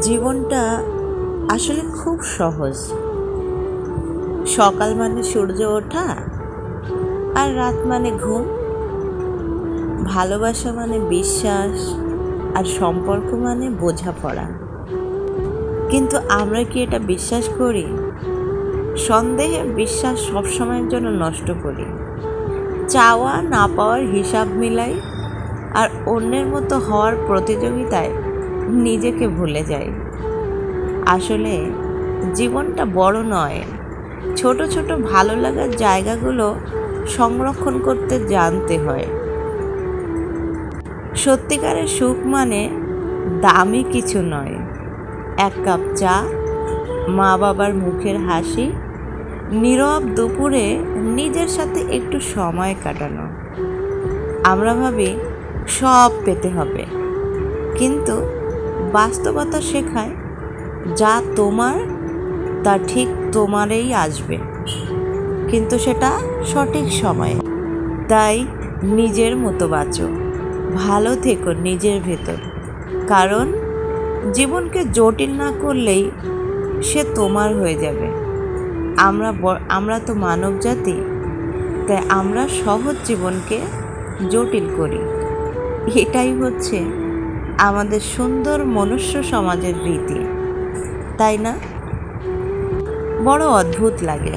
জীবনটা আসলে খুব সহজ। সকাল মানে সূর্য ওঠা, আর রাত মানে ঘুম। ভালোবাসা মানে বিশ্বাস, আর সম্পর্ক মানে বোঝাপড়া। কিন্তু আমরা কি এটা বিশ্বাস করি? সন্দেহে বিশ্বাস সবসময়ের জন্য নষ্ট করি। চাওয়া না পাওয়ার হিসাব মিলাই, আর অন্যের মতো হওয়ার প্রতিযোগিতায় নিজেকে ভুলে যাই। আসলে জীবনটা বড় নয়, ছোট ছোট ভালো লাগার জায়গাগুলো সংরক্ষণ করতে জানতে হয়। সত্যিকারের সুখ মানে দামি কিছু নয়, এক কাপ চা, মা বাবার মুখের হাসি, নীরব দুপুরে নিজের সাথে একটু সময় কাটানো। আমরা ভাবি সব পেতে হবে, কিন্তু বাস্তবতা শেখায় যা তোমার তা ঠিক তোমারই আসবে, কিন্তু সেটা সঠিক সময়ে। তাই নিজের মতো বাঁচো, ভালো থেকো নিজের ভেতর, কারণ জীবনকে জটিল না করলেই সে তোমার হয়ে যাবে। আমরা তো মানব জাতি, তাই আমরা সহজ জীবনকে জটিল করি। এটাই হচ্ছে আমাদের সুন্দর মনুষ্য সমাজের রীতি, তাই না? বড় অদ্ভুত লাগে।